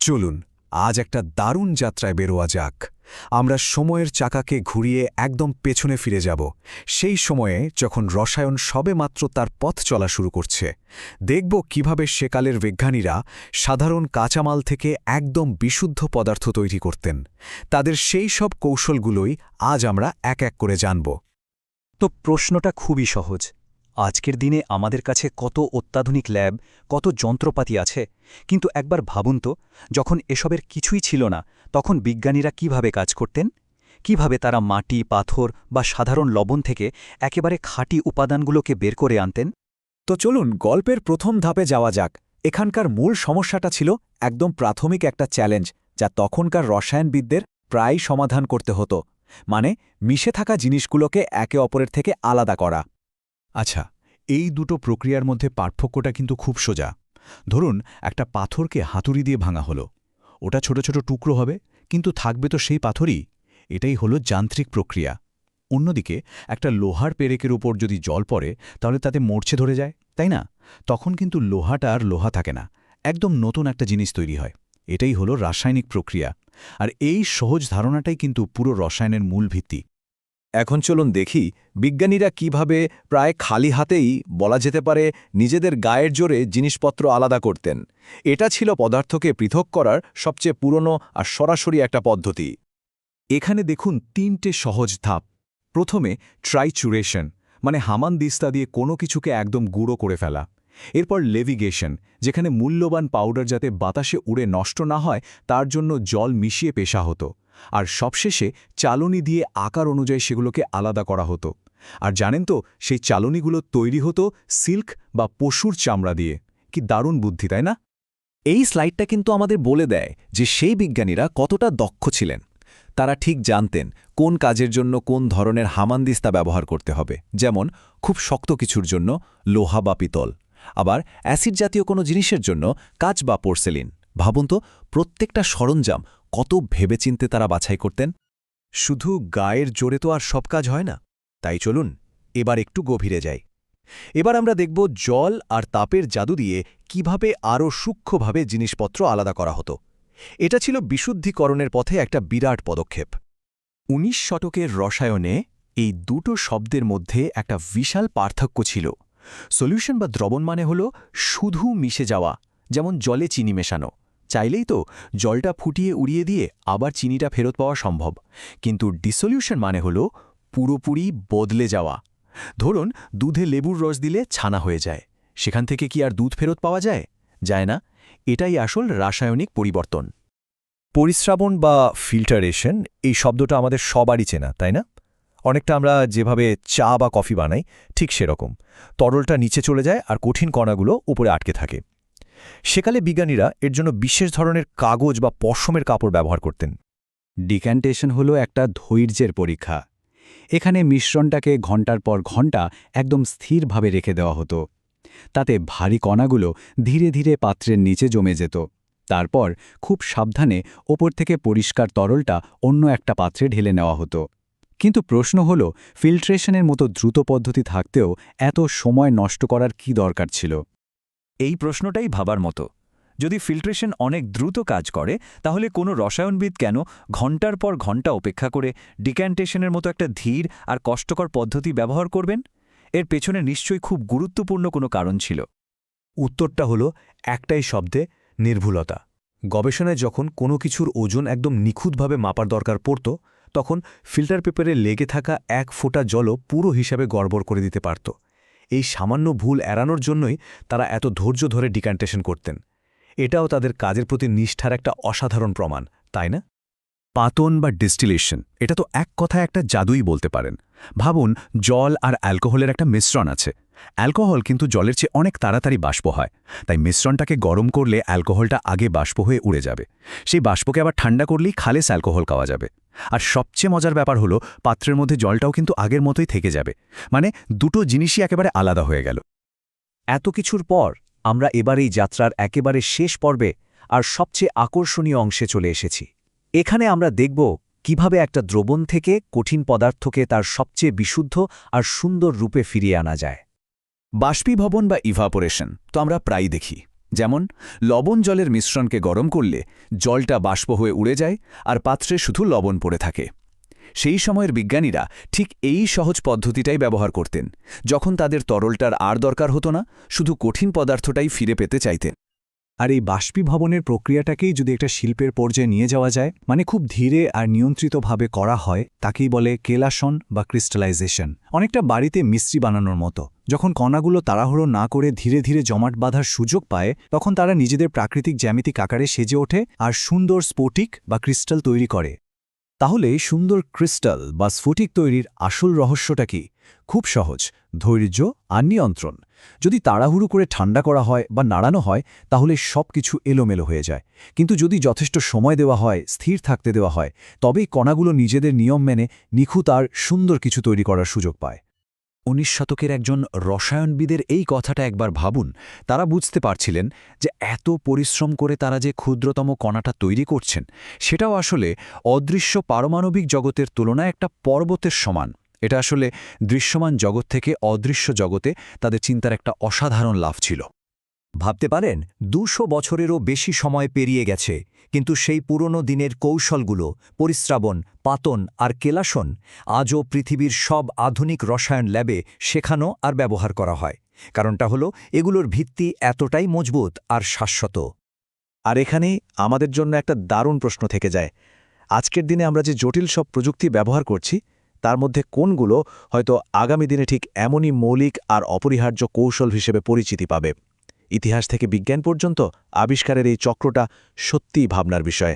চলুন আজ একটা দারুণ যাত্রায় বেরোয়া যাক। আমরা সময়ের চাকাকে ঘুরিয়ে একদম পেছনে ফিরে যাব, সেই সময়ে যখন রসায়ন সবেমাত্র তার পথ চলা শুরু করছে। দেখব কিভাবে সেকালের বিজ্ঞানীরা সাধারণ কাঁচামাল থেকে একদম বিশুদ্ধ পদার্থ তৈরি করতেন। তাদের সেই সব কৌশলগুলোই আজ আমরা এক এক করে জানব। তো প্রশ্নটা খুবই সহজ। আজকের দিনে আমাদের কাছে কত অত্যাধুনিক ল্যাব, কত যন্ত্রপাতি আছে, কিন্তু একবার ভাবুন তো, যখন এসবের কিছুই ছিল না, তখন বিজ্ঞানীরা কিভাবে কাজ করতেন? কিভাবে তারা মাটি, পাথর বা সাধারণ লবণ থেকে একেবারে খাঁটি উপাদানগুলোকে বের করে আনতেন? তো চলুন গল্পের প্রথম ধাপে যাওয়া যাক। এখানকার মূল সমস্যাটা ছিল একদম প্রাথমিক একটা চ্যালেঞ্জ, যা তখনকার রসায়নবিদদের প্রায় সমাধান করতে হতো, মানে মিশে থাকা জিনিসগুলোকে একে অপরের থেকে আলাদা করা। আচ্ছা, এই দুটো প্রক্রিয়ার মধ্যে পার্থক্যটা কিন্তু খুব সোজা। ধরুন একটা পাথরকে হাতুড়ি দিয়ে ভাঙা হলো, ওটা ছোট ছোট টুকরো হবে, কিন্তু থাকবে তো সেই পাথরই। এটাই হলো যান্ত্রিক প্রক্রিয়া। অন্যদিকে একটা লোহার পেরেকের উপর যদি জল পড়ে, তাহলে তাতে মরচে ধরে যায়, তাই না? তখন কিন্তু লোহাটা আর লোহা থাকে না, একদম নতুন একটা জিনিস তৈরি হয়। এটাই হলো রাসায়নিক প্রক্রিয়া। আর এই সহজ ধারণাটাই কিন্তু পুরো রসায়নের মূল ভিত্তি। এখন চলুন দেখি বিজ্ঞানীরা কিভাবে প্রায় খালি হাতেই বলা যেতে পারে নিজেদের গায়ের জোরে জিনিসপত্র আলাদা করতেন। এটা ছিল পদার্থকে পৃথক করার সবচেয়ে পুরনো আর সরাসরি একটা পদ্ধতি। এখানে দেখুন ৩টে সহজ ধাপ। প্রথমে ট্রাইচুরেশন, মানে হামানদিস্তা দিয়ে কোনো কিছুকে একদম গুঁড়ো করে ফেলা। এরপর লেভিগেশন, যেখানে মূল্যবান পাউডার যাতে বাতাসে উড়ে নষ্ট না হয় তার জন্য জল মিশিয়ে পেশা হতো। আর সবশেষে চালনি দিয়ে আকার অনুযায়ী সেগুলোকে আলাদা করা হতো। আর জানেন তো, সেই চালনিগুলো তৈরি হতো সিল্ক বা পশুর চামড়া দিয়ে। কি দারুণ বুদ্ধি, তাই না? এই স্লাইডটা কিন্তু আমাদের বলে দেয় যে সেই বিজ্ঞানীরা কতটা দক্ষ ছিলেন। তারা ঠিক জানতেন কোন কাজের জন্য কোন ধরনের হামানদিস্তা ব্যবহার করতে হবে, যেমন খুব শক্ত কিছুর জন্য লোহা বা পিতল, আবার অ্যাসিড জাতীয় কোনো জিনিসের জন্য কাঁচ বা পোর্সেলিন। ভাবুন তো, প্রত্যেকটা সরঞ্জাম কত ভেবেচিন্তে তারা বাছাই করতেন। শুধু গায়ের জোরে তো আর সব কাজ হয় না। তাই চলুন এবার একটু গভীরে যাই। এবার আমরা দেখব জল আর তাপের জাদু দিয়ে কিভাবে আরও সূক্ষ্মভাবে জিনিসপত্র আলাদা করা হতো। এটা ছিল বিশুদ্ধিকরণের পথে একটা বিরাট পদক্ষেপ। ১৯ শতকের রসায়নে এই দুটো শব্দের মধ্যে একটা বিশাল পার্থক্য ছিল। সলিউশন বা দ্রবণ মানে হলো শুধু মিশে যাওয়া, যেমন জলে চিনি মেশানো। চাইলেই তো জলটা ফুটিয়ে উড়িয়ে দিয়ে আবার চিনিটা ফেরত পাওয়া সম্ভব। কিন্তু ডিসলিউশন মানে হলো পুরোপুরি বদলে যাওয়া। ধরুন দুধে লেবুর রস দিলে ছানা হয়ে যায়, সেখান থেকে কি আর দুধ ফেরত পাওয়া যায়? যায় না। এটাই আসল রাসায়নিক পরিবর্তন। পরিস্রাবণ বা ফিল্টারেশন, এই শব্দটা আমাদের সবারই চেনা, তাই না? অনেকটা আমরা যেভাবে চা বা কফি বানাই ঠিক সেরকম। তরলটা নিচে চলে যায় আর কঠিন কণাগুলো উপরে আটকে থাকে। সেকালে বিজ্ঞানীরা এর জন্য বিশেষ ধরনের কাগজ বা পশমের কাপড় ব্যবহার করতেন। ডিক্যান্টেশন হলো একটা ধৈর্যের পরীক্ষা। এখানে মিশ্রণটাকে ঘণ্টার পর ঘণ্টা একদম স্থিরভাবে রেখে দেওয়া হতো। তাতে ভারী কণাগুলো ধীরে ধীরে পাত্রের নিচে জমে যেত। তারপর খুব সাবধানে ওপর থেকে পরিষ্কার তরলটা অন্য একটা পাত্রে ঢেলে নেওয়া হতো। কিন্তু প্রশ্ন হল, ফিল্ট্রেশনের মতো দ্রুত পদ্ধতি থাকতেও এত সময় নষ্ট করার কি দরকার ছিল? এই প্রশ্নটাই ভাবার মতো। যদি ফিল্ট্রেশন অনেক দ্রুত কাজ করে, তাহলে কোনো রসায়নবিদ কেন ঘণ্টার পর ঘণ্টা অপেক্ষা করে ডিক্যান্টেশনের মতো একটা ধীর আর কষ্টকর পদ্ধতি ব্যবহার করবেন? এর পেছনে নিশ্চয়ই খুব গুরুত্বপূর্ণ কোনো কারণ ছিল। উত্তরটা হলো একটাই শব্দে: নির্ভুলতা। গবেষণায় যখন কোনো কিছুর ওজন একদম নিখুঁতভাবে মাপার দরকার পড়ত, তখন ফিল্টার পেপারে লেগে থাকা এক ফোঁটা জলও পুরো হিসাবে গড়বড় করে দিতে পারত। এই সামান্য ভুল এড়ানোর জন্যই তারা এত ধৈর্য ধরে ডিক্যান্টেশন করতেন। এটাও তাদের কাজের প্রতি নিষ্ঠার একটা অসাধারণ প্রমাণ, তাই না? পাতন বা ডিস্টিলেশন, এটা তো এক কথায় একটা জাদুই বলতে পারেন। ভাবুন, জল আর অ্যালকোহলের একটা মিশ্রণ আছে। অ্যালকোহল কিন্তু জলের চেয়ে অনেক তাড়াতাড়ি বাষ্প হয়, তাই মিশ্রণটাকে গরম করলে অ্যালকোহলটা আগে বাষ্প হয়ে উড়ে যাবে। সেই বাষ্পকে আবার ঠান্ডা করলেই খালেস অ্যালকোহল খাওয়া যাবে। আর সবচেয়ে মজার ব্যাপার হলো, পাত্রের মধ্যে জলটাও কিন্তু আগের মতোই থেকে যাবে। মানে দুটো জিনিসই একেবারে আলাদা হয়ে গেল। এত কিছুর পর আমরা এবার এই যাত্রার একেবারে শেষ পর্বে আর সবচেয়ে আকর্ষণীয় অংশে চলে এসেছি। এখানে আমরা দেখব কিভাবে একটা দ্রবণ থেকে কঠিন পদার্থকে তার সবচেয়ে বিশুদ্ধ আর সুন্দর রূপে ফিরিয়ে আনা যায়। বাষ্পীভবন বা ইভাপোরেশন তো আমরা প্রায়ই দেখি। যেমন লবণ জলের মিশ্রণকে গরম করলে জলটা বাষ্প হয়ে উড়ে যায় আর পাত্রে শুধু লবণ পড়ে থাকে। সেই সময়ের বিজ্ঞানীরা ঠিক এই সহজ পদ্ধতিটাই ব্যবহার করতেন, যখন তাদের তরলটার আর দরকার হতো না, শুধু কঠিন পদার্থটাই ফিরে পেতে চাইতেন। আর এই বাষ্পীভবনের প্রক্রিয়াটাকেই যদি একটা শিল্পের পর্যায়ে নিয়ে যাওয়া যায়, মানে খুব ধীরে আর নিয়ন্ত্রিতভাবে করা হয়, তাকেই বলে কেলাসন বা ক্রিস্টালাইজেশন। অনেকটা বাড়িতে মিস্ত্রি বানানোর মতো। যখন কণাগুলো তাড়াহুড়ো না করে ধীরে ধীরে জমাট বাঁধার সুযোগ পায়, তখন তারা নিজেদের প্রাকৃতিক জ্যামিতিক আকারে সেজে ওঠে আর সুন্দর স্ফটিক বা ক্রিস্টাল তৈরি করে। তাহলে সুন্দর ক্রিস্টাল বা স্ফটিক তৈরির আসল রহস্যটা কি? খুব সহজ, ধৈর্য আর নিয়ন্ত্রণ। যদি তাড়াহুড়ো করে ঠান্ডা করা হয় বা নাড়ানো হয়, তাহলে সব কিছু এলোমেলো হয়ে যায়। কিন্তু যদি যথেষ্ট সময় দেওয়া হয়, স্থির থাকতে দেওয়া হয়, তবেই কণাগুলো নিজেদের নিয়ম মেনে নিখুঁত আর সুন্দর কিছু তৈরি করার সুযোগ পায়। 19 শতকের একজন রসায়নবিদের এই কথাটা একবার ভাবুন। তারা বুঝতে পারছিলেন যে এত পরিশ্রম করে তারা যে ক্ষুদ্রতম কণাটা তৈরি করছেন, সেটাও আসলে অদৃশ্য পারমাণবিক জগতের তুলনায় একটা পর্বতের সমান। এটা আসলে দৃশ্যমান জগৎ থেকে অদৃশ্য জগতে তাদের চিন্তার একটা অসাধারণ লাভ ছিল। ভাবতে পারেন 200 বছরেরও বেশি সময় পেরিয়ে গেছে, কিন্তু সেই পুরনো দিনের কৌশলগুলো, পরিস্রাবণ, পাতন আর কেলাসন আজও পৃথিবীর সব আধুনিক রসায়ন ল্যাবে শেখানো আর ব্যবহার করা হয়। কারণটা হলো এগুলোর ভিত্তি এতটাই মজবুত আর শাশ্বত। আর এখানেই আমাদের জন্য একটা দারুণ প্রশ্ন থেকে যায়। আজকের দিনে আমরা যে জটিল সব প্রযুক্তি ব্যবহার করছি, তার মধ্যে কোনগুলো হয়তো আগামী দিনে ঠিক এমনই মৌলিক আর অপরিহার্য কৌশল হিসেবে পরিচিতি পাবে? ইতিহাস থেকে বিজ্ঞান পর্যন্ত আবিষ্কারের এই চক্রটা সত্যিই ভাবনার বিষয়।